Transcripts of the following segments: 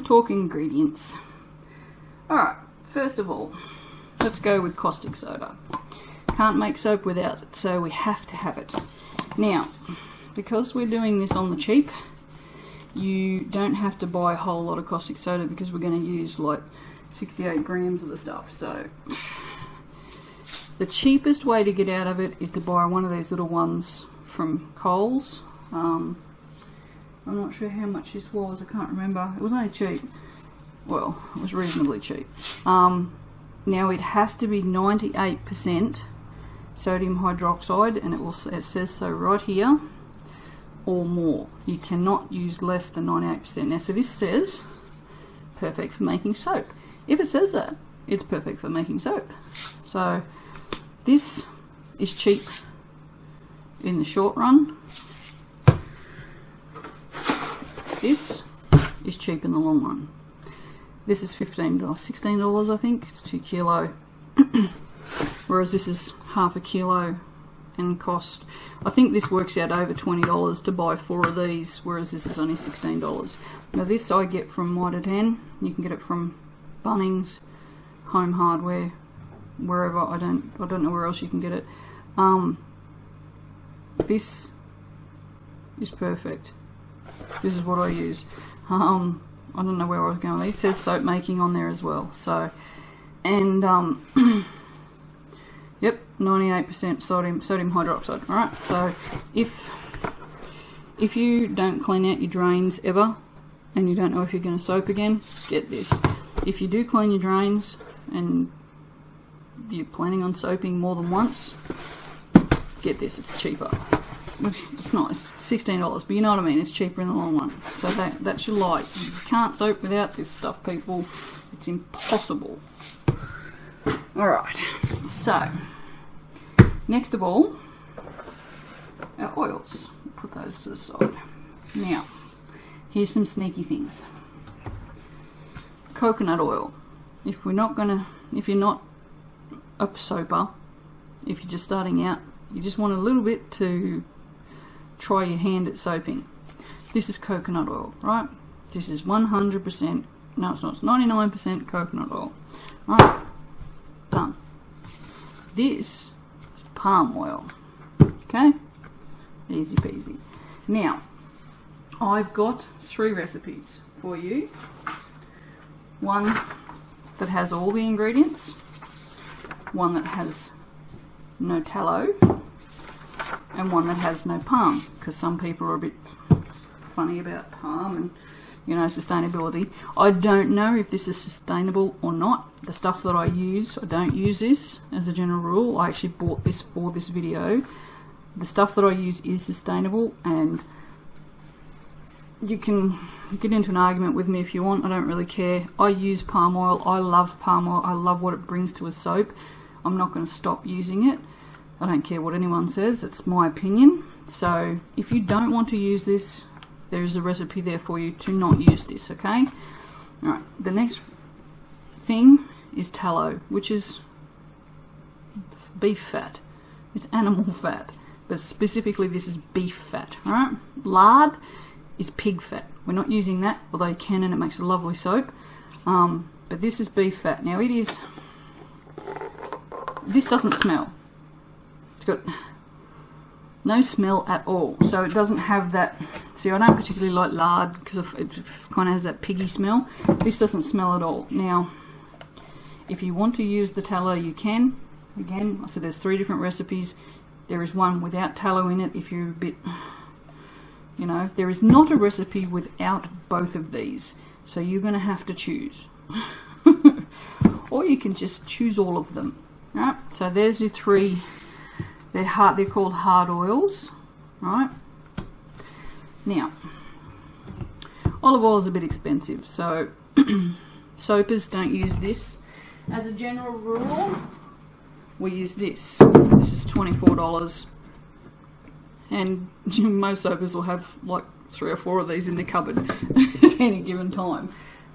talk ingredients. Alright, first of all, let's go with caustic soda. Can't make soap without it, so we have to have it. Now, because we're doing this on the cheap, you don't have to buy a whole lot of caustic soda because we're going to use like 68 grams of the stuff. So the cheapest way to get out of it is to buy one of these little ones from Coles. I'm not sure how much this was, I can't remember. It was only cheap. Well, it was reasonably cheap. Now it has to be 98% sodium hydroxide, and it says so right here, or more. You cannot use less than 98%. Now, so this says perfect for making soap. If it says that, it's perfect for making soap. So this is cheap in the short run. This is cheap in the long run. This is $15, $16 I think. It's 2 kilo. Whereas this is half a kilo and cost, I think this works out over $20 to buy 4 of these, whereas this is only $16. Now this I get from Mitre 10. You can get it from Bunnings, Home Hardware, wherever. I don't know where else you can get it. This is perfect. This is what I use. I don't know where I was going with these. It says soap making on there as well. So, and yep, 98% sodium hydroxide. All right. So if you don't clean out your drains ever, and you don't know if you're going to soap again, get this. If you do clean your drains and you're planning on soaping more than once, get this. It's cheaper. It's not, it's $16, but you know what I mean, it's cheaper in the long run. So that's your light. You can't soap without this stuff, people. It's impossible. Alright, so next of all, our oils. Put those to the side. Now, here's some sneaky things. Coconut oil. If you're not a soaper, if you're just starting out, you just want a little bit to try your hand at soaping. This is coconut oil, right? This is 100%, no it's not, it's 99% coconut oil. Right, done. This is palm oil, okay? Easy peasy. Now, I've got 3 recipes for you. One that has all the ingredients, one that has no tallow, and one that has no palm, because some people are a bit funny about palm and, you know, sustainability. I don't know if this is sustainable or not. The stuff that I use, I don't use this as a general rule. I actually bought this for this video. The stuff that I use is sustainable, and you can get into an argument with me if you want. I don't really care. I use palm oil. I love palm oil. I love what it brings to a soap. I'm not going to stop using it. I don't care what anyone says, it's my opinion. So if you don't want to use this, there is a recipe there for you to not use this, okay? Alright, the next thing is tallow, which is beef fat. It's animal fat, but specifically this is beef fat, alright? Lard is pig fat. We're not using that, although you can, and it makes a lovely soap. But this is beef fat. Now this doesn't smell. It's got no smell at all, so it doesn't have that. See, I don't particularly like lard because it kind of has that piggy smell. This doesn't smell at all. Now, if you want to use the tallow, you can. Again, I said there's 3 different recipes. There is one without tallow in it if you're a bit, you know. There is not a recipe without both of these, so you're going to have to choose. Or you can just choose all of them. Right, so there's your 3. They're called hard oils, right? Now, olive oil is a bit expensive, so soapers don't use this. As a general rule, we use this. This is $24, and most soapers will have like 3 or 4 of these in the cupboard at any given time.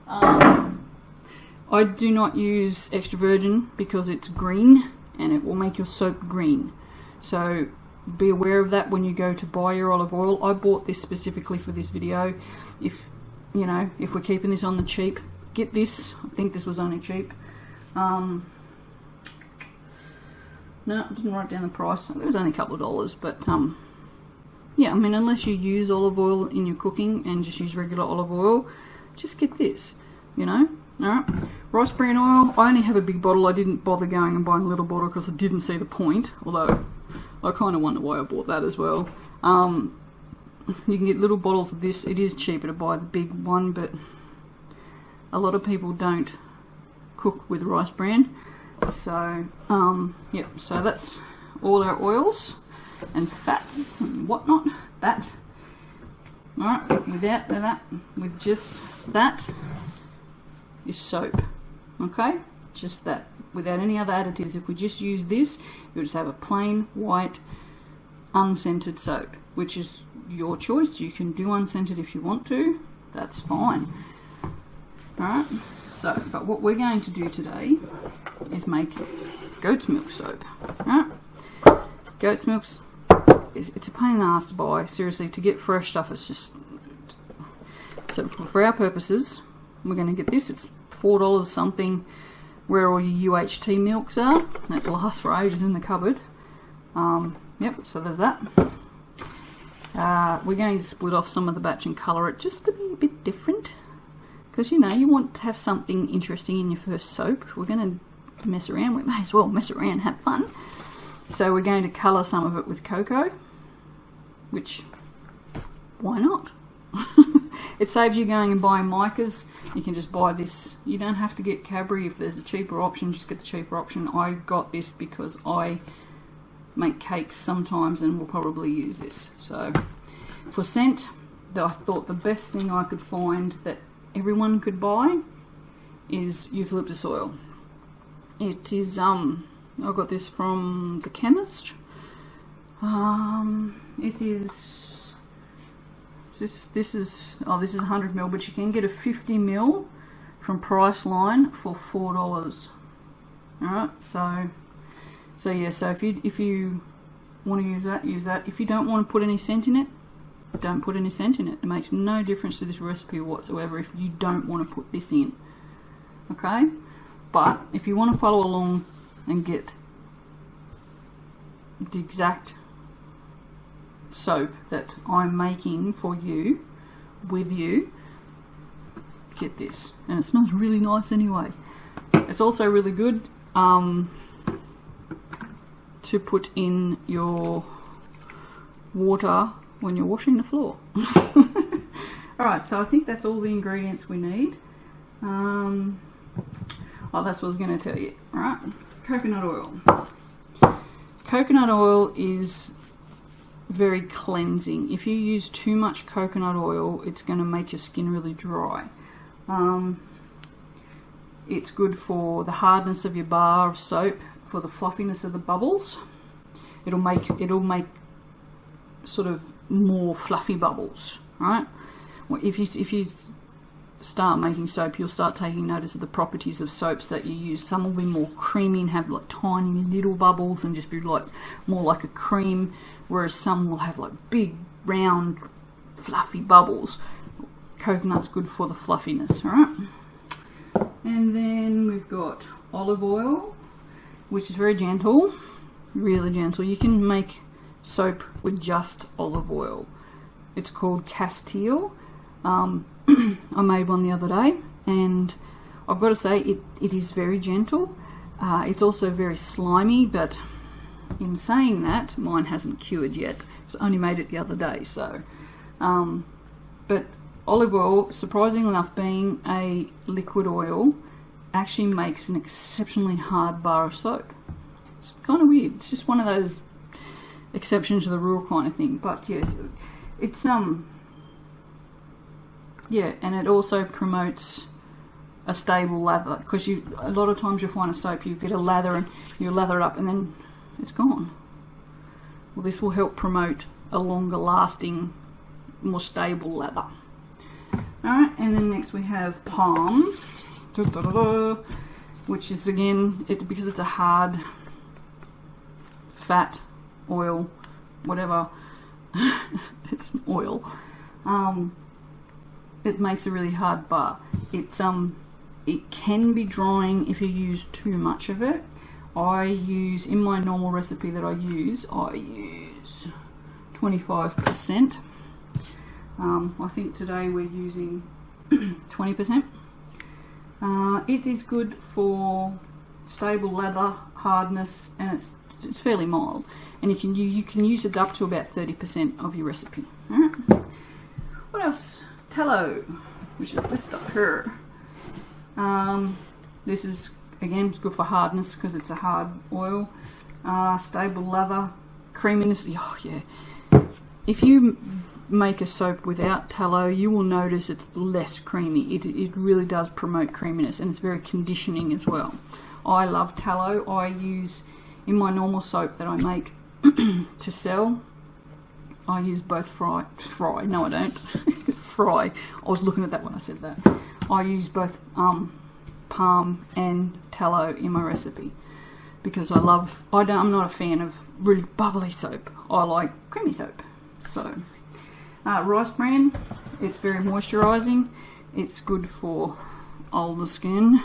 I do not use extra virgin because it's green and it will make your soap green. So be aware of that when you go to buy your olive oil. I bought this specifically for this video. If you know, if we're keeping this on the cheap, get this. I think this was only cheap. No, I didn't write down the price. It was only a couple of dollars, but yeah, I mean, unless you use olive oil in your cooking and just use regular olive oil, just get this, you know. Alright, rice bran oil. I only have a big bottle. I didn't bother going and buying a little bottle because I didn't see the point, although I kind of wonder why I bought that as well. You can get little bottles of this. It is cheaper to buy the big one, but a lot of people don't cook with rice bran. So, yep, so that's all our oils and fats and whatnot. That, alright, without that, with just that is soap, okay? Just that, without any other additives. If we just use this, you'll just have a plain white unscented soap, which is your choice. You can do unscented if you want to, that's fine. Alright, so, but what we're going to do today is make goat's milk soap. Alright, goat's milk's, it's a pain in the ass to buy, seriously. To get fresh stuff, it's just, so for our purposes, we're going to get this. It's $4 something, where all your UHT milks are. That lasts for ages in the cupboard. Yep, so there's that. We're going to split off some of the batch and colour it just to be a bit different, because you know, you want to have something interesting in your first soap. If we're going to mess around, we may as well mess around and have fun. So we're going to colour some of it with cocoa, which, why not? It saves you going and buying micas. You can just buy this. You don't have to get Cadbury. If there's a cheaper option, just get the cheaper option. I got this because I make cakes sometimes and will probably use this. So for scent, I thought the best thing I could find that everyone could buy is eucalyptus oil. It is I got this from the chemist. It is this is 100 ml, but you can get a 50 ml from Priceline for $4. Alright, so yeah, so if you want to use that. If you don't want to put any scent in it, don't put any scent in it. It makes no difference to this recipe whatsoever if you don't want to put this in. Okay? But if you want to follow along and get the exact soap that I'm making for you, with you, get this. And it smells really nice anyway. It's also really good to put in your water when you're washing the floor. Alright, so I think that's all the ingredients we need. Oh, that's what I was going to tell you. Alright, coconut oil. Coconut oil is very cleansing. If you use too much coconut oil, it's going to make your skin really dry. It's good for the hardness of your bar of soap, for the fluffiness of the bubbles. It'll make sort of more fluffy bubbles, right? Well, if you start making soap, you'll start taking notice of the properties of soaps that you use. Some will be more creamy and have like tiny little bubbles and just be like more like a cream, whereas some will have like big round fluffy bubbles. Coconut's good for the fluffiness, right? And then we've got olive oil, which is very gentle, really gentle. You can make soap with just olive oil. It's called Castile. I made one the other day, and I've got to say it is very gentle. It's also very slimy, but in saying that, mine hasn't cured yet. I only made it the other day, so. But olive oil, surprisingly enough, being a liquid oil, actually makes an exceptionally hard bar of soap. It's kind of weird. It's just one of those exceptions to the rule kind of thing. But yes, it's yeah, and it also promotes a stable lather, because a lot of times you'll find a soap, you get a lather and you lather it up and then it's gone. Well, this will help promote a longer lasting, more stable lather. Alright, and then next we have palm, which is again, because it's a hard fat oil, whatever, it's an oil. it makes a really hard bar. It can be drying if you use too much of it. I use, in my normal recipe that I use 25%. I think today we're using 20%. It is good for stable lather, hardness, and it's fairly mild. And you can use it up to about 30% of your recipe. All right. What else? Tallow, which is this stuff here. This is again good for hardness because it's a hard oil. Stable lather, creaminess. Oh yeah. If you make a soap without tallow, you will notice it's less creamy. It really does promote creaminess, and it's very conditioning as well. I love tallow. I use in my normal soap that I make to sell. I use both fry. No, I don't. Fry. I was looking at that when I said that. I use both palm and tallow in my recipe because I'm not a fan of really bubbly soap. I like creamy soap. So, rice bran. It's very moisturising. It's good for older skin,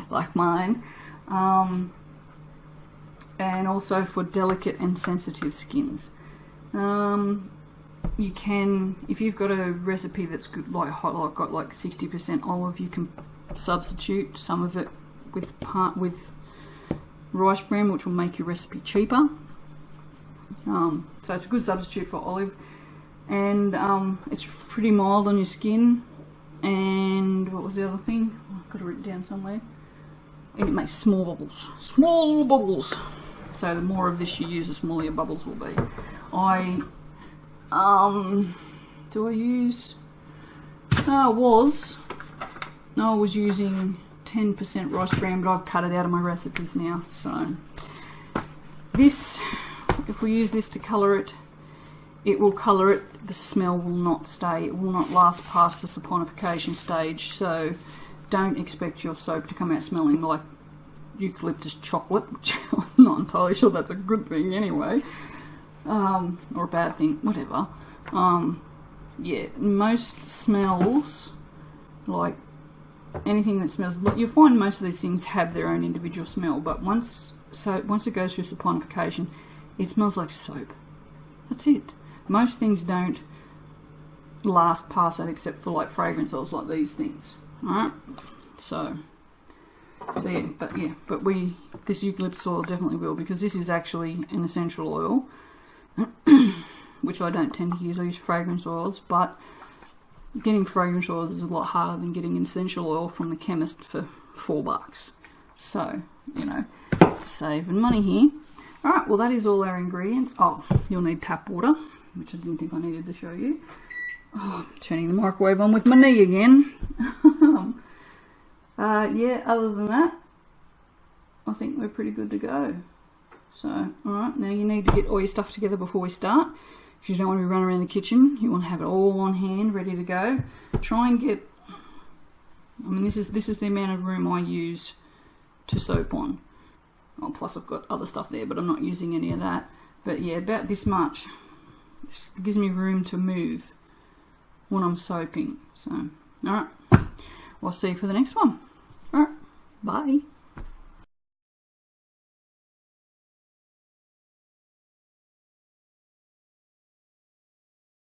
like mine. And also for delicate and sensitive skins. You can, if you've got a recipe that's good, like got like 60% olive, you can substitute some of it with rice bran, which will make your recipe cheaper. So it's a good substitute for olive, and it's pretty mild on your skin. And what was the other thing? I've got it written down somewhere. And it makes small bubbles. Small bubbles. So the more of this you use, the smaller your bubbles will be. I was using 10% rice bran, but I've cut it out of my recipes now. So this, if we use this to colour it, it will colour it. The smell will not stay. It will not last past the saponification stage. So don't expect your soap to come out smelling like eucalyptus chocolate, which I'm not entirely sure that's a good thing anyway, or a bad thing, whatever. Yeah, most smells, like anything that smells, you'll find most of these things have their own individual smell, but once it goes through saponification, it smells like soap. That's it. Most things don't last past that except for like fragrance oils like these things. Alright? So yeah, but this eucalyptus oil definitely will, because this is actually an essential oil, which I don't tend to use. I use fragrance oils, but getting fragrance oils is a lot harder than getting an essential oil from the chemist for $4. So, you know, saving money here. Alright, well that is all our ingredients. Oh, you'll need tap water, which I didn't think I needed to show you. Oh, I'm turning the microwave on with my knee again. Yeah, other than that, I think we're pretty good to go. So, alright, now you need to get all your stuff together before we start, because you don't want to be running around the kitchen. You want to have it all on hand, ready to go. Try and get, I mean, this is the amount of room I use to soap on. Oh, plus I've got other stuff there, but I'm not using any of that. But yeah, about this much. This gives me room to move when I'm soaping. So, alright, we'll see you for the next one. Alright, bye.